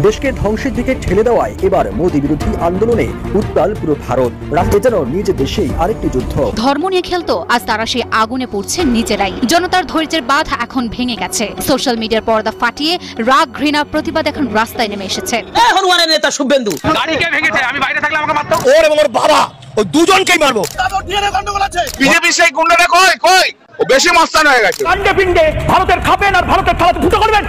দেশকে ধ্বংসের দিকে ঠেলে দেওয়ায় এবার মোদী বিরোধী আন্দোলনে উত্তাল পুরো ভারত। রাষ্ট্রে যেন নিজ দেশেই আরেকটি যুদ্ধ। ধর্ম নিয়ে খেলতো, আজ তারা সেই আগুনে পড়ছে নিজেরাই। জনতার ধৈর্যের বাঁধ এখন ভেঙে গেছে। সোশ্যাল মিডিয়ার পর্দা ফাটিয়ে রাগ, ঘৃণা, প্রতিবাদ এখন রাস্তায় নেমে এসেছে। হনুমানের নেতা শুভেন্দু গাড়িকে ভেঙেছে, আমি বাইরে থাকলে আমাকে মারতো। ওর এবং ওর বাবা ওই দুজনকেই মারবো। বিজেপি সেই গুন্ডাটা কই ও বেশি মস্তান হয়ে গেছে। কাণ্ডে পিণ্ডে ভারতের খাবেন আর ভারতের থালাতে ফুটো করবেন।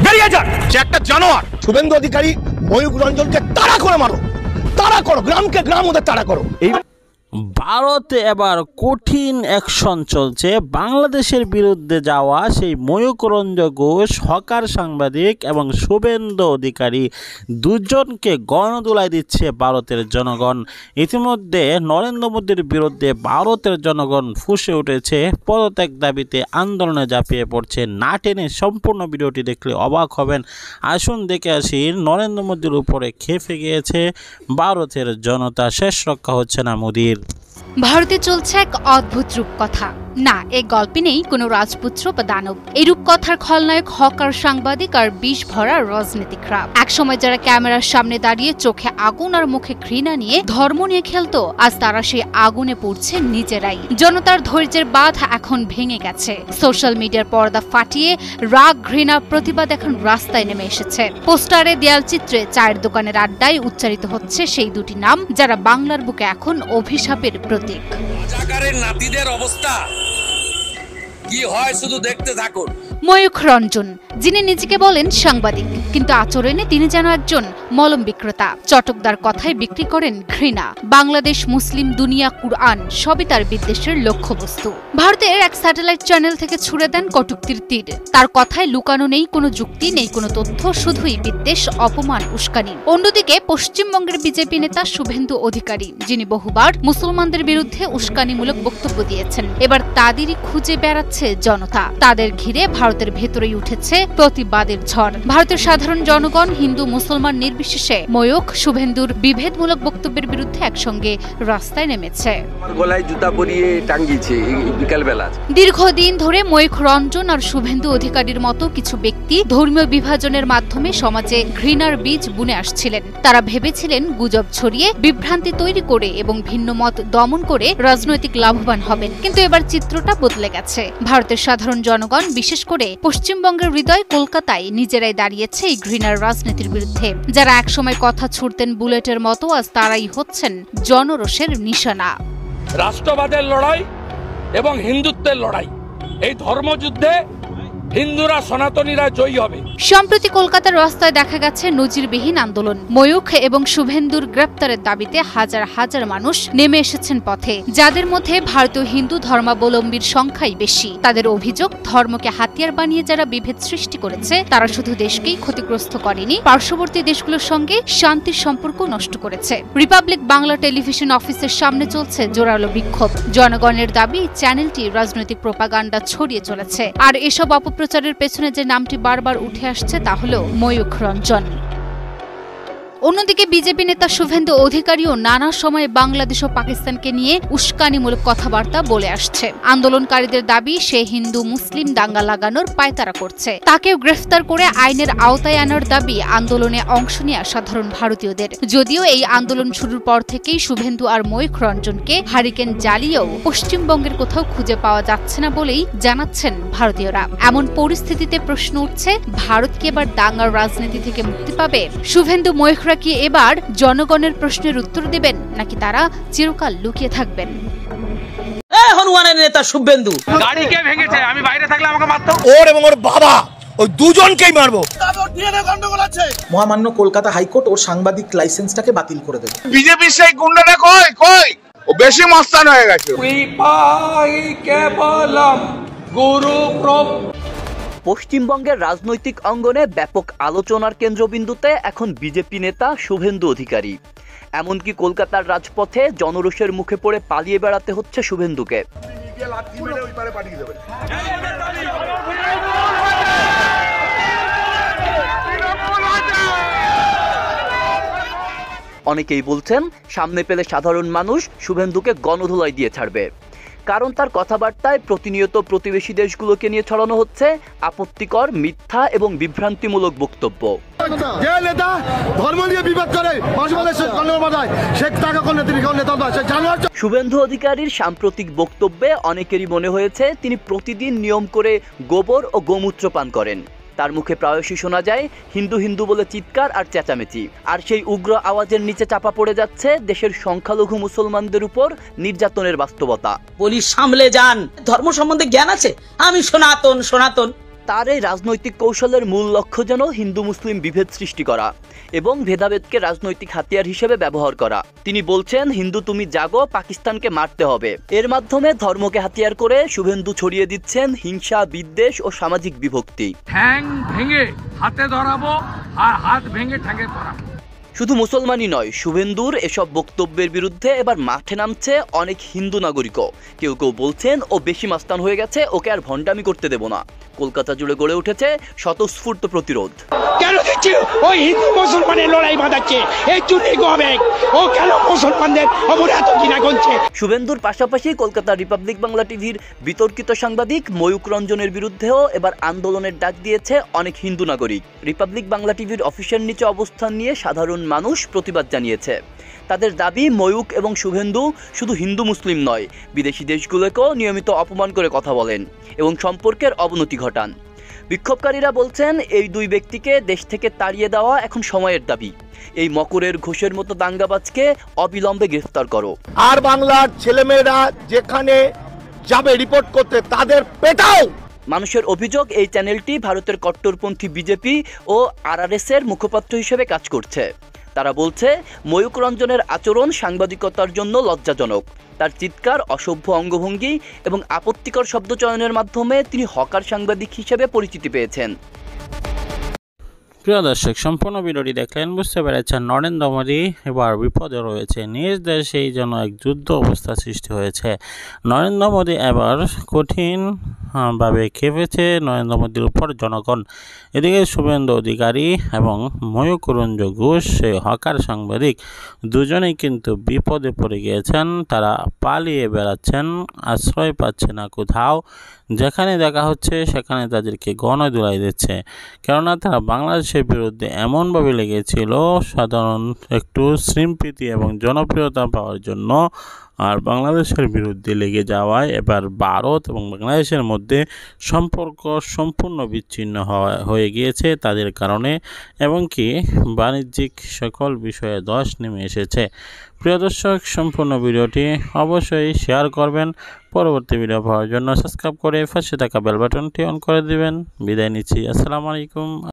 বেরিয়ে যান। সে একটা জানোয়ার। শুভেন্দু অধিকারী, ময়ূক রঞ্জনকে তাড়া করে মারো, তাড়া করো, গ্রামকে গ্রাম ওদের তাড়া করো। ভারতে এবার কঠিন অ্যাকশন চলছে বাংলাদেশের বিরুদ্ধে যাওয়া সেই ময়ূক রঞ্জন ঘোষ, হকার সাংবাদিক এবং শুভেন্দু অধিকারী দুজনকে গণদোলাই দিচ্ছে ভারতের জনগণ। ইতিমধ্যে নরেন্দ্র মোদীর বিরুদ্ধে ভারতের জনগণ ফুঁসে উঠেছে, পদত্যাগ দাবিতে আন্দোলনে ঝাঁপিয়ে পড়ছে। না টেনে সম্পূর্ণ ভিডিওটি দেখলে অবাক হবেন। আসুন দেখে আসি নরেন্দ্র মোদীর উপরে ক্ষেপে গিয়েছে ভারতের জনতা। শেষ রক্ষা হচ্ছে না মোদীর। ভারতে চলছে এক অদ্ভুত রূপকথা। না, এই গল্পে নেই কোনো রাজপুত্র বা দানব। এই রূপকথার খলনায়ক হকার সাংবাদিক আর বিষ ভরা রাজনীতিকরা। একসময় যারা ক্যামেরার সামনে দাঁড়িয়ে চোখে আগুন আর মুখে ঘৃণা নিয়ে ধর্ম নিয়ে খেলতো, আজ তারা সেই আগুনে পড়ছে নিজেরাই। জনতার ধৈর্যের বাঁধ এখন ভেঙে গেছে। সোশ্যাল মিডিয়ার পর্দা ফাটিয়ে রাগ, ঘৃণা, প্রতিবাদ এখন রাস্তায় নেমে এসেছে। পোস্টারে, দেয়ালচিত্রে, চায়ের দোকানের আড্ডায় উচ্চারিত হচ্ছে সেই দুটি নাম যারা বাংলার বুকে এখন অভিশাপের প্রতীক। নাতিদের অবস্থা কি হয় শুধু দেখতে থাকুন। ময়ূক রঞ্জন, যিনি নিজেকে বলেন সাংবাদিক, কিন্তু আচরণে তিনি যেন একজন মলম বিক্রেতা। চটকদার কথায় বিক্রি করেন ঘৃণা। বাংলাদেশ, মুসলিম দুনিয়া, কুরআন সবই তার বিদ্বেষের লক্ষ্যবস্তু। ভারতের এক স্যাটেলাইট চ্যানেল থেকে ছুড়ে দেন কটূক্তির তীর। তার কথায় লুকানো নেই কোনো যুক্তি, নেই কোনো তথ্য, শুধুই বিদ্বেষ, অপমান, উস্কানি। অন্যদিকে পশ্চিমবঙ্গের বিজেপি নেতা শুভেন্দু অধিকারী, যিনি বহুবার মুসলমানদের বিরুদ্ধে উস্কানিমূলক বক্তব্য দিয়েছেন, এবার তাদেরই খুঁজে বেড়াচ্ছে জনতা। তাদের ঘিরে ভারতের ভেতরেই উঠেছে প্রতিবাদের ঝড়। ভারতের সাধারণ জনগণ, হিন্দু মুসলমান নির্বিশেষে ময়ূক, শুভেন্দুর বিভেদমূলক বক্তব্যের বিরুদ্ধে একসঙ্গে রাস্তায় নেমেছে। গলায় জুতা পরিয়ে টাঙ্গিয়েছে বিকালবেলা। দীর্ঘদিন ধরে ময়ূক রঞ্জন আর শুভেন্দু অধিকারীর মতো কিছু ব্যক্তি ধর্মীয় বিভাজনের মাধ্যমে সমাজে ঘৃণার বীজ বুনে আসছিলেন। তারা ভেবেছিলেন গুজব ছড়িয়ে, বিভ্রান্তি তৈরি করে এবং ভিন্ন মত দমন করে রাজনৈতিক লাভবান হবেন। কিন্তু এবার চিত্রটা বদলে গেছে। ভারতের সাধারণ জনগণ, বিশেষ করে পশ্চিমবঙ্গের হৃদয় কলকাতায়, নিজেরাই দাঁড়িয়েছে এই ঘৃণার রাজনীতির বিরুদ্ধে। যারা একসময় কথা ছুড়তেন বুলেটের মতো, আজ তারাই হচ্ছেন জনরোষের নিশানা। রাষ্ট্রবাদের লড়াই এবং হিন্দুত্বের লড়াই, এই ধর্মযুদ্ধে হিন্দুরা, সনাতনীরা জয়ী হবে। সম্প্রতি কলকাতার রাস্তায় দেখা গেছে নজিরবিহীন আন্দোলন। ময়ূখ এবং শুভেন্দুর গ্রেপ্তারের দাবিতে হাজার হাজার মানুষ নেমে এসেছেন পথে, যাদের মধ্যে ভারতীয় হিন্দু ধর্মাবলম্বীর সংখ্যাই বেশি। তাদের অভিযোগ, ধর্মকে হাতিয়ার বানিয়ে যারা বিভেদ সৃষ্টি করেছে, তারা শুধু দেশকেই ক্ষতিগ্রস্ত করেনি, পার্শ্ববর্তী দেশগুলোর সঙ্গে শান্তির সম্পর্ক নষ্ট করেছে। রিপাবলিক বাংলা টেলিভিশন অফিসের সামনে চলছে জোরালো বিক্ষোভ। জনগণের দাবি, চ্যানেলটি রাজনৈতিক প্রোপাগান্ডা ছড়িয়ে চলেছে। আর এসব অপপ্রচারের পেছনে যে নামটি বারবার উঠে আসছে তা হল ময়ূক রঞ্জন। অন্যদিকে বিজেপি নেতা শুভেন্দু অধিকারীও নানা সময়ে বাংলাদেশ ও পাকিস্তানকে নিয়ে উস্কানিমূলক কথাবার্তা বলে আসছে। আন্দোলনকারীদের দাবি, সে হিন্দু মুসলিম দাঙ্গা লাগানোর পায়তারা করছে। তাকেও গ্রেফতার করে আইনের আওতায় আনার দাবি আন্দোলনে অংশ নেওয়া সাধারণ ভারতীয়দের। যদিও এই আন্দোলন শুরুর পর থেকেই শুভেন্দু আর ময়ূক রঞ্জনকে হারিকেন জ্বালিয়েও পশ্চিমবঙ্গের কোথাও খুঁজে পাওয়া যাচ্ছে না বলেই জানাচ্ছেন ভারতীয়রা। এমন পরিস্থিতিতে প্রশ্ন উঠছে, ভারত কি এবার দাঙ্গার রাজনীতি থেকে মুক্তি পাবে? শুভেন্দু ময়ূকরা কি এবার জনগণের প্রশ্নের উত্তর দেবেন, নাকি তারা চিরকাল লুকিয়ে থাকবেন? হনুমানের নেতা শুভেন্দু গাড়িকে ভেঙেছে, আমি বাইরে থাকলে আমাকে মারতো। ওর এবং ওর বাবা ওই দুজনকেই মারবো। মহামান্য কলকাতা হাইকোর্ট ওর সাংবাদিক লাইসেন্সটাকে বাতিল করে দেবে। বিজেপি সেই গুন্ডাটা কই ও বেশি মস্তান হয়ে গেছে। পশ্চিমবঙ্গের রাজনৈতিক অঙ্গনে ব্যাপক আলোচনার কেন্দ্রবিন্দুতে এখন বিজেপি নেতা শুভেন্দু অধিকারী। এমনকি কলকাতার রাজপথে জনরোষের মুখে পড়ে পালিয়ে বেড়াতে হচ্ছে শুভেন্দুকে। অনেকেই বলছেন, সামনে পেলে সাধারণ মানুষ শুভেন্দুকে গণধোলাই দিয়ে ছাড়বে। কারণ তার কথাবার্তায় প্রতিনিয়ত প্রতিবেশী দেশগুলোকে নিয়ে ছড়ানো হচ্ছে আপত্তিকর, মিথ্যা এবং বিভ্রান্তিমূলক বক্তব্য। যে নেতা ধর্ম নিয়ে বিবাদ করে শুভেন্দু অধিকারীর সাম্প্রতিক বক্তব্যে অনেকেরই মনে হয়েছে তিনি প্রতিদিন নিয়ম করে গোবর ও গোমূত্র পান করেন। তার মুখে প্রায়শই শোনা যায় হিন্দু হিন্দু বলে চিৎকার আর চেঁচামেচি, আর সেই উগ্র আওয়াজের নিচে চাপা পড়ে যাচ্ছে দেশের সংখ্যালঘু মুসলমানদের উপর নির্যাতনের বাস্তবতা। বলি সামলে যান, ধর্ম সম্বন্ধে জ্ঞান আছে? আমি সনাতন সনাতন। তার এই রাজনৈতিক কৌশলের মূল লক্ষ্য যেন হিন্দু মুসলিম বিভেদ সৃষ্টি করা এবং ভেদাভেদকে রাজনৈতিক হাতিয়ার হিসেবে ব্যবহার করা। তিনি বলছেন, হিন্দু তুমি জাগো, পাকিস্তানকে মারতে হবে। এর মাধ্যমে ধর্মকে হাতিয়ার করে শুভেন্দু ছড়িয়ে দিচ্ছেন হিংসা, বিদ্বেষ ও সামাজিক বিভক্তি। ঠ্যাং ভেঙে হাতে ধরাবো আর হাত ভেঙে ঠ্যাঙে ধরাবো। শুধু মুসলমানই নয়, শুভেন্দুর এসব বক্তব্যের বিরুদ্ধে এবার মাঠে নামছে অনেক হিন্দু নাগরিকও। কেউ কেউ বলছেন ও বেশি মাস্তান হয়ে গেছে, ওকে আর ভণ্ডামি করতে দেব না। কলকাতা জুড়ে গড়ে উঠেছে স্বতঃস্ফূর্ত প্রতিরোধ। কেন দিচ্ছে ওই হিন্দু মুসলমানের লড়াই বাঁধাচ্ছে, এই চুরি গোবেক ও কেন মুসলমানদের অপর এত ঘৃণা করছে? শুভেন্দুর পাশাপাশি কলকাতার রিপাবলিক বাংলা টিভির বিতর্কিত সাংবাদিক ময়ূক রঞ্জনের বিরুদ্ধেও এবার আন্দোলনের ডাক দিয়েছে অনেক হিন্দু নাগরিক। রিপাবলিক বাংলা টিভির অফিসের নিচে অবস্থান নিয়ে সাধারণ মানুষ প্রতিবাদ জানিয়েছে। তাদের দাবি, ময়ূক এবং শুভেন্দু শুধু হিন্দু মুসলিম নয়, বিদেশি দেশগুলোকেও নিয়মিত অপমান করে কথা বলেন এবং সম্পর্কের অবনতি ঘটান। বিক্ষোভকারীরা বলছেন, এই দুই ব্যক্তিকে দেশ থেকে তাড়িয়ে দেওয়া এখন সময়ের দাবি। এই মকরের ঘোষের মতো দাঙ্গাবাজকে অবিলম্বে গ্রেফতার করো। আর বাংলার ছেলেমেয়েরা যেখানে যাবে রিপোর্ট করতে তাদের পেটাও। মানুষের অভিযোগ, এই চ্যানেলটি ভারতের কট্টরপন্থী বিজেপি ও আরআরএসের মুখপাত্র হিসেবে কাজ করছে। তারা বলছে, ময়ূক রঞ্জনের আচরণ সাংবাদিকতার জন্য লজ্জাজনক। তার চিৎকার, অসভ্য অঙ্গভঙ্গি এবং আপত্তিকর শব্দচয়নের মাধ্যমে তিনি হকার সাংবাদিক হিসেবে পরিচিতি পেয়েছেন। প্রিয় দর্শক, সম্পূর্ণ ভিডিওটি দেখলেন, বুঝতে পেরেছেন নরেন্দ্র মোদী এবার বিপদে রয়েছে। নিজ দেশেই যেন এক যুদ্ধ অবস্থা সৃষ্টি হয়েছে। নরেন্দ্র মোদী এবার কঠিন ভাবে খেপেছে নরেন্দ্র মোদীর উপর জনগণ। এদিকে শুভেন্দু অধিকারী এবং ময়ূক রঞ্জন ঘোষ, সেই হকার সাংবাদিক, দুজনেই কিন্তু বিপদে পড়ে গিয়েছেন। তারা পালিয়ে বেড়াচ্ছেন, আশ্রয় পাচ্ছে না কোথাও। যেখানে দেখা হচ্ছে সেখানে তাদেরকে গণধোলাই দিচ্ছে, কেননা তারা বাংলাদেশের বিরুদ্ধে এমনভাবে লেগেছিল সাধারণ একটু সিম্পিতি এবং জনপ্রিয়তা পাওয়ার জন্য। আর বাংলাদেশের বিরুদ্ধে লেগে যাওয়ায় এবার ভারত এবং বাংলাদেশের মধ্যে সম্পর্ক সম্পূর্ণ বিচ্ছিন্ন হয়ে গিয়েছে তাদের কারণে, এবং কি বাণিজ্যিক সকল বিষয়ে ধস নেমে এসেছে। প্রিয় দর্শক, সম্পূর্ণ ভিডিওটি অবশ্যই শেয়ার করবেন। পরবর্তী ভিডিও পাওয়ার জন্য সাবস্ক্রাইব করে পাশে থাকা বেল বাটনটি অন করে দিবেন। বিদায় নিচ্ছি, আসসালামু আলাইকুম।